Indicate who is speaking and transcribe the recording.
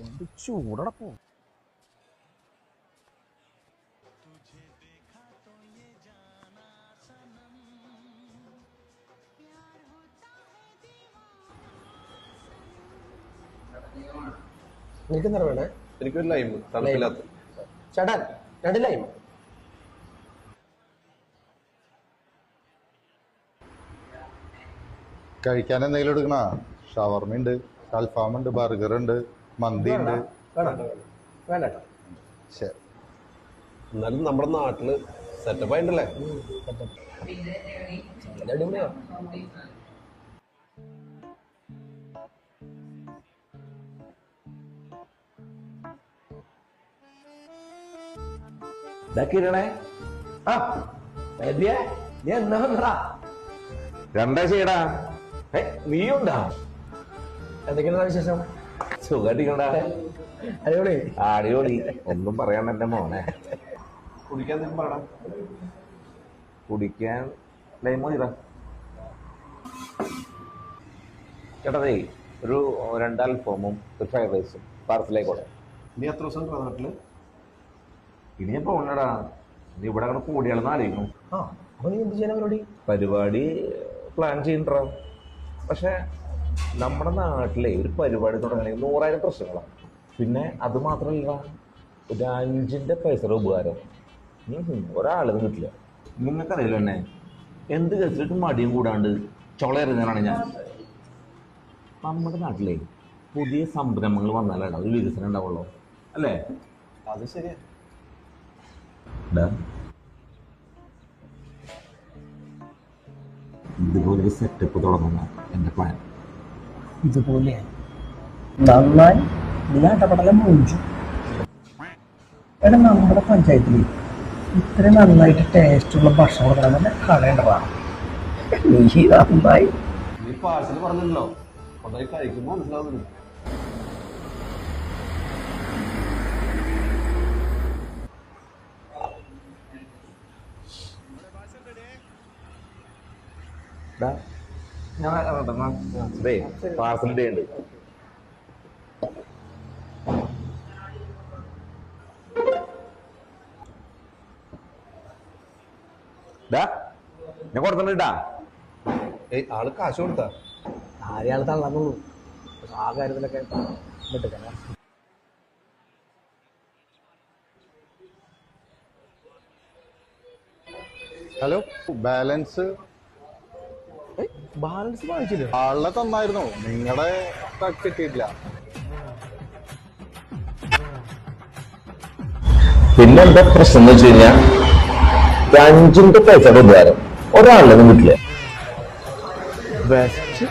Speaker 1: എന്ത് ചൂടടപ്പോ. നിനക്ക് എന്താ വേണേ?
Speaker 2: എനിക്കൊരു ലൈം തണുപ്പില്ലാത്ത
Speaker 1: ചേട്ടാ, 2 ലൈം.
Speaker 3: കഴിക്കാൻ എന്തെങ്കിലും എടുക്കണ? ഷവർമ ഉണ്ട്, അൽഫാം ഉണ്ട്, ബർഗർ ഉണ്ട്, മന്തി ഉണ്ട്.
Speaker 1: വേണ്ട.
Speaker 3: ശരി,
Speaker 2: എന്നാലും നമ്മുടെ നാട്ടില് സെറ്റപ്പ് ആയിട്ടല്ലേ?
Speaker 1: അടിപൊളിയാ.
Speaker 4: കിരണേ,
Speaker 1: ആ നീ എന്നാ വന്നടാ?
Speaker 4: രണ്ടാഴ്ചടാ. നീയുണ്ടാ?
Speaker 1: എന്തൊക്കെയാണ് വിശേഷം?
Speaker 4: സുഖായിട്ടിരിക്കണ്ടാ?
Speaker 1: അടിപൊളി.
Speaker 4: അടിപൊളി. ഒന്നും പറയാൻ എന്റെ മോനെ.
Speaker 2: കുടിക്കാൻ എന്തെങ്കിലും പറയണം.
Speaker 4: കുടിക്കാൻ ലൈമോ ഇതാ ചേട്ടതേ. ഒരു 2 അൽഫാമും ഒരു ഫ്രൈഡ് റൈസും പാർസലായിക്കോട്ടെ.
Speaker 2: ഇനി എത്ര ദിവസം ഉണ്ട് നാട്ടില്?
Speaker 4: ഇനി ഞാൻ പോകണടാ. നീ ഇവിടെ അങ്ങനെ കൂടിയാണെന്ന് ആലോചിക്കണം.
Speaker 1: അപ്പൊ നീ എന്ത് ചെയ്യാൻ പരിപാടി?
Speaker 4: പരിപാടി പ്ലാൻ ചെയ്യണ്ടാ. പക്ഷെ നമ്മുടെ നാട്ടിലെ ഒരു പരിപാടി തുടങ്ങണമെങ്കിൽ 100,000 പ്രശ്നങ്ങളാണ്. പിന്നെ അത് മാത്രമല്ല, ഒരു 5 പൈസയുടെ ഉപകാരം ഒരാളത് കിട്ടില്ല. നിങ്ങൾക്കറിയില്ല തന്നെ, എന്ത് കേസിലിട്ട് മടിയും കൂടാണ്ട് ചൊളയറിഞ്ഞാണ് ഞാൻ. നമ്മുടെ നാട്ടിലെ പുതിയ സംരംഭങ്ങൾ വന്നാലാണ് ഒരു വികസനം ഉണ്ടാവുള്ളൂ, അല്ലേ?
Speaker 2: അത് ശരിയാ.
Speaker 4: ഇതുപോലൊരു സെറ്റപ്പ് തുടങ്ങുന്ന എൻ്റെ പ്ലാൻ.
Speaker 1: ഇതുപോലെ നന്നായി ഇടപെടലം മോഹിച്ചു. എടാ, നമ്മുടെ പഞ്ചായത്തിൽ ഇത്രയും നന്നായിട്ട് ടേസ്റ്റുള്ള ഭക്ഷണം കൊടുക്കണം തന്നെ കളയേണ്ടതാണ്. നീ നന്നായി
Speaker 2: നീ പാഴ്സൽ പറഞ്ഞല്ലോ, കൊണ്ടുപോയി കഴിക്കുമ്പോൾ മനസ്സിലാവുന്നു.
Speaker 4: പാർസൽ ഡേ ഉണ്ട്. ഞാൻ കൊടുത്തിട്ടാ.
Speaker 2: ആള് കാശ് കൊടുത്താ?
Speaker 1: ആരെയാൾ തള്ളാന്നുള്ളൂ. ആ കാര്യത്തിലൊക്കെ വിട്ടുക്കണം.
Speaker 3: Hello, balance
Speaker 1: വാങ്ങിച്ചില്ലേ?
Speaker 3: ആളിനെ തന്നായിരുന്നു, നിങ്ങളുടെ കിട്ടിയിട്ടില്ല.
Speaker 4: പിന്നെന്താ പ്രശ്നം എന്ന് വെച്ച് കഴിഞ്ഞാൽ 5 പൈസയുടെ ഉപകാരം ഒരാളിലൊന്നും കിട്ടില്ല.
Speaker 1: ബെസ്റ്റ്